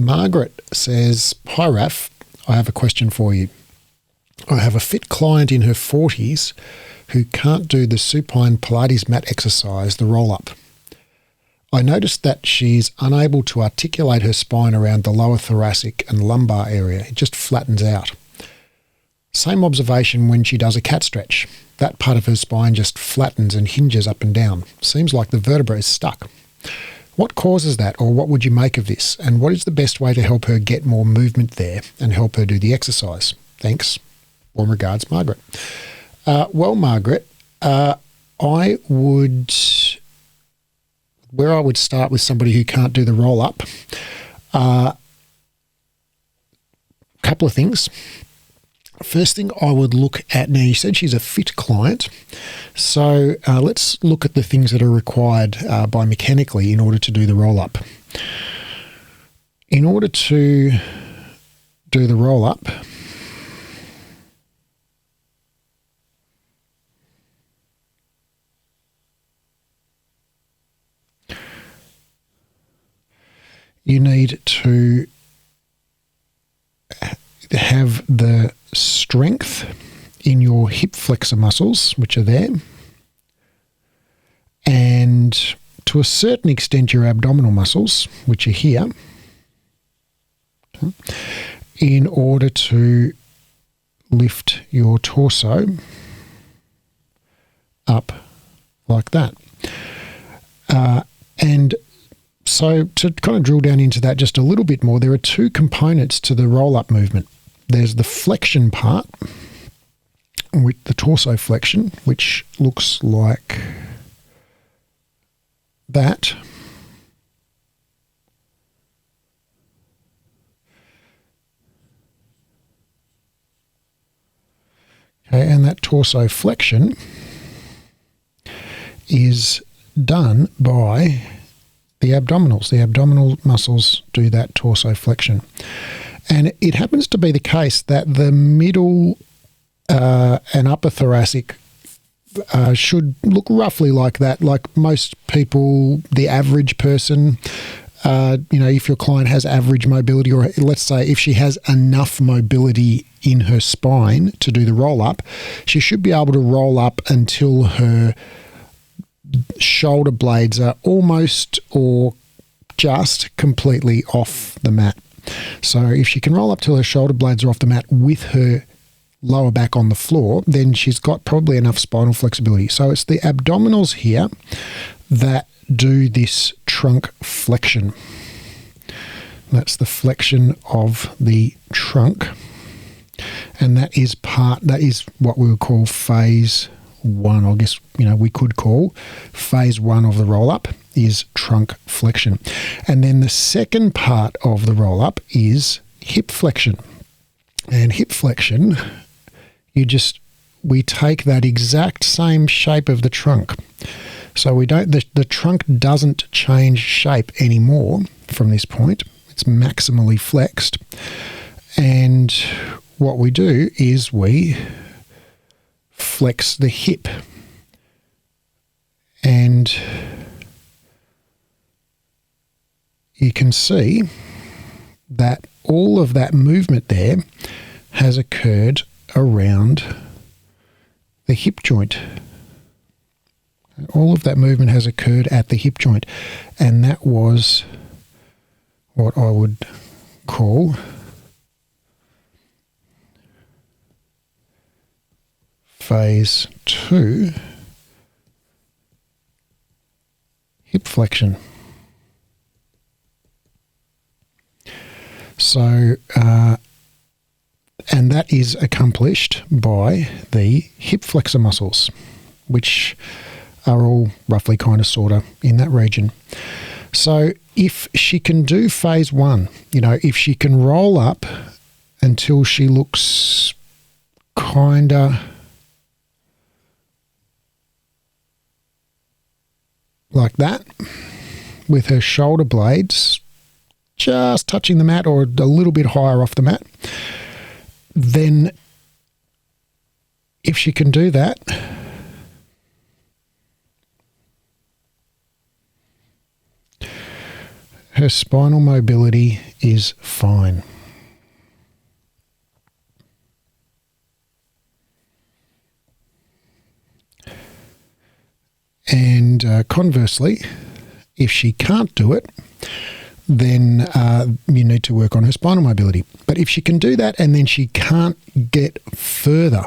Margaret says, "Hi Raf, I have a question for you. I have a fit client in her 40s who can't do the supine Pilates mat exercise, the roll-up. I noticed that she's unable to articulate her spine around the lower thoracic and lumbar area. It just flattens out. Same observation when she does a cat stretch. That part of her spine just flattens and hinges up and down. Seems like the vertebra is stuck. What causes that, or what would you make of this? And what is the best way to help her get more movement there and help her do the exercise? Thanks. Warm regards, Margaret." Well, Margaret, I would start with somebody who can't do the roll-up. Couple of things. First thing I would look at, now you said she's a fit client, so let's look at the things that are required biomechanically in order to do the roll-up. In order to do the roll-up, you need to have the strength in your hip flexor muscles, which are there, and to a certain extent your abdominal muscles, which are here, in order to lift your torso up like that. And so to kind of drill down into that just a little bit more, there are two components to the roll-up movement. There's the flexion part, with the torso flexion, which looks like that. Okay, and that torso flexion is done by the abdominals. The abdominal muscles do that torso flexion. And it happens to be the case that the middle and upper thoracic should look roughly like that. Like most people, the average person, if your client has average mobility, or let's say if she has enough mobility in her spine to do the roll-up, she should be able to roll up until her shoulder blades are almost or just completely off the mat. So if she can roll up till her shoulder blades are off the mat with her lower back on the floor, then she's got probably enough spinal flexibility. So it's the abdominals here that do this trunk flexion. That's the flexion of the trunk. And that is what we would call phase one. I guess, we could call phase one of the roll-up is trunk flexion. And then the second part of the roll-up is hip flexion. And hip flexion, we take that exact same shape of the trunk. So the trunk doesn't change shape anymore from this point. It's maximally flexed. And what we do is we flex the hip. And you can see that all of that movement there has occurred around the hip joint. All of that movement has occurred at the hip joint, and that was what I would call phase two, hip flexion. So, and that is accomplished by the hip flexor muscles, which are all roughly kind of sort of in that region. So if she can do phase one, if she can roll up until she looks kind of like that, with her shoulder blades just touching the mat or a little bit higher off the mat, then if she can do that, her spinal mobility is fine. And conversely, if she can't do it, then you need to work on her spinal mobility. But if she can do that and then she can't get further,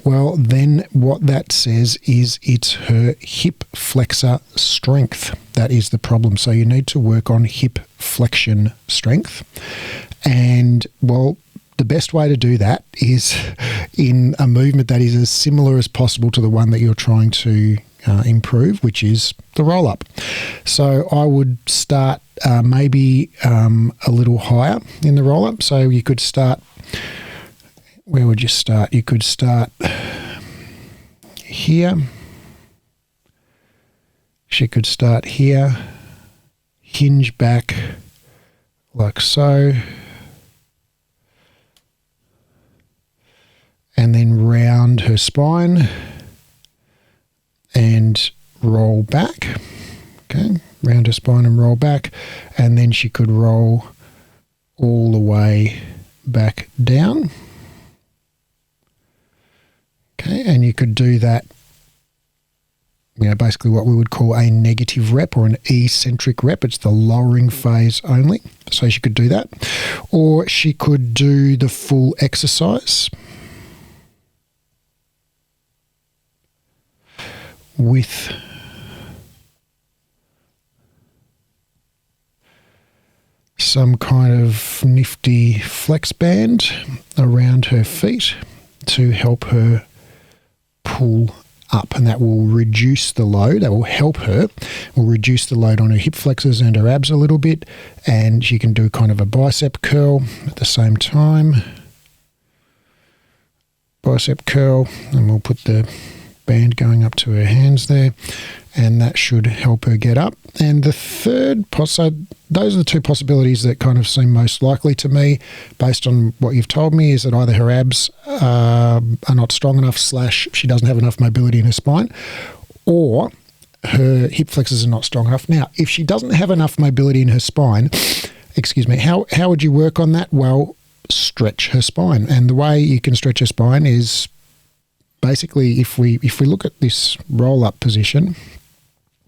well, then what that says is it's her hip flexor strength that is the problem. So you need to work on hip flexion strength. And, well, the best way to do that is in a movement that is as similar as possible to the one that you're trying to improve, which is the roll-up. So I would start maybe a little higher in the roll-up. So you could start, where would you start? You could start here. She could start here, hinge back like so, and then round her spine and roll back. Okay, round her spine and roll back, and then she could roll all the way back down. Okay, and you could do that, basically what we would call a negative rep or an eccentric rep. It's the lowering phase only. So she could do that. Or she could do the full exercise with some kind of nifty flex band around her feet to help her pull up, and that will reduce the load. That will help her, will reduce the load on her hip flexors and her abs a little bit, and she can do kind of a bicep curl at the same time. Bicep curl, and we'll put the band going up to her hands there, and that should help her get up. And the third, so those are the two possibilities that kind of seem most likely to me based on what you've told me, is that either her abs are not strong enough / she doesn't have enough mobility in her spine, or her hip flexors are not strong enough. Now, if she doesn't have enough mobility in her spine, how would you work on that? Well, stretch her spine. And the way you can stretch her spine is basically if we look at this roll-up position.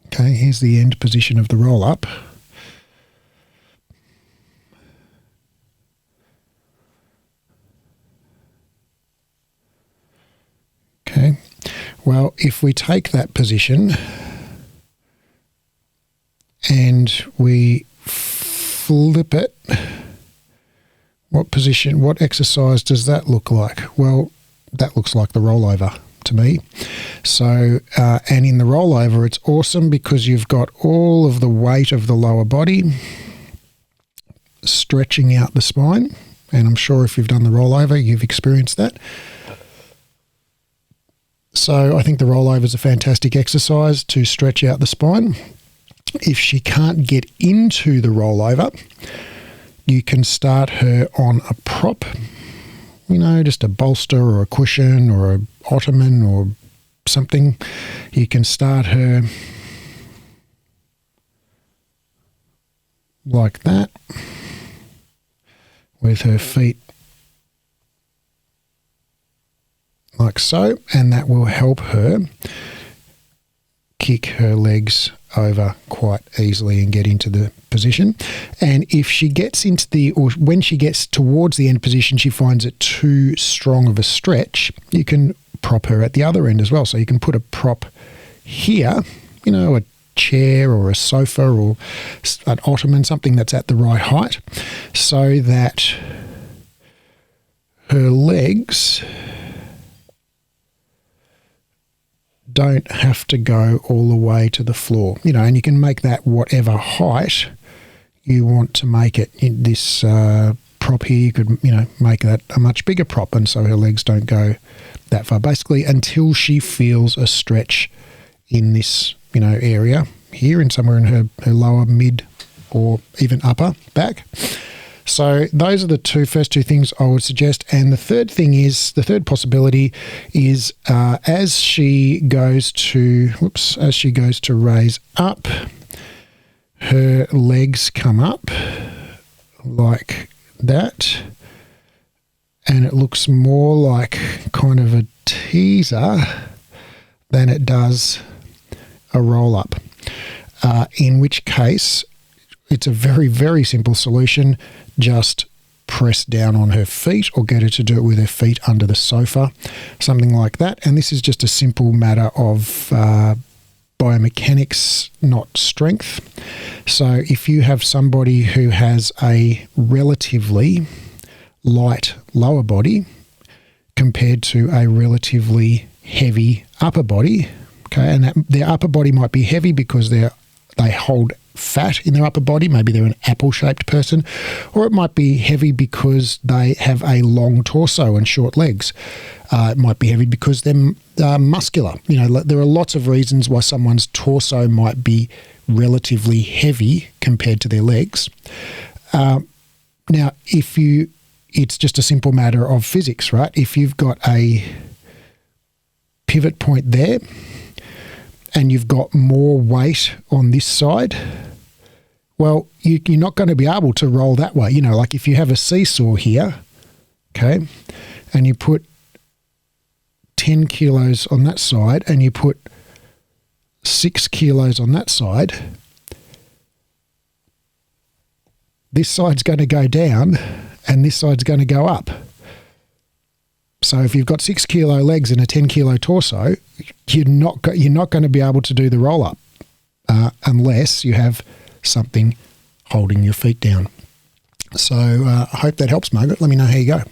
Okay, here's the end position of the roll-up. Okay, well, if we take that position and we flip it, what exercise does that look like? Well, that looks like the rollover to me. So, and in the rollover, it's awesome because you've got all of the weight of the lower body stretching out the spine. And I'm sure if you've done the rollover, you've experienced that. So I think the rollover is a fantastic exercise to stretch out the spine. If she can't get into the rollover, you can start her on a prop, just a bolster or a cushion or an ottoman or something. You can start her like that with her feet like so, and that will help her kick her legs over quite easily and get into the position. And if she gets when she gets towards the end position, she finds it too strong of a stretch, you can prop her at the other end as well. So you can put a prop here, a chair or a sofa or an ottoman, something that's at the right height, so that her legs don't have to go all the way to the floor, and you can make that whatever height you want to make it. In this prop here, you could, make that a much bigger prop, and so her legs don't go that far, basically until she feels a stretch in this, area here and somewhere in her lower, mid, or even upper back. So those are the first two things I would suggest. And the third possibility is as she goes to raise up, her legs come up like that. And it looks more like kind of a teaser than it does a roll-up. In which case, it's a very, very simple solution. Just press down on her feet or get her to do it with her feet under the sofa, something like that. And this is just a simple matter of biomechanics, not strength. So if you have somebody who has a relatively light lower body compared to a relatively heavy upper body, okay, and their upper body might be heavy because they hold fat in their upper body, maybe they're an apple-shaped person, or it might be heavy because they have a long torso and short legs. It might be heavy because they're muscular. There are lots of reasons why someone's torso might be relatively heavy compared to their legs. Now, it's just a simple matter of physics, right? If you've got a pivot point there and you've got more weight on this side, well, you're not going to be able to roll that way. Like if you have a seesaw here, okay, and you put 10 kilos on that side and you put 6 kilos on that side, this side's going to go down and this side's going to go up. So if you've got 6 kilo legs and a 10 kilo torso, you're not going to be able to do the roll up unless you have something holding your feet down. So I hope that helps, Margaret. Let me know how you go.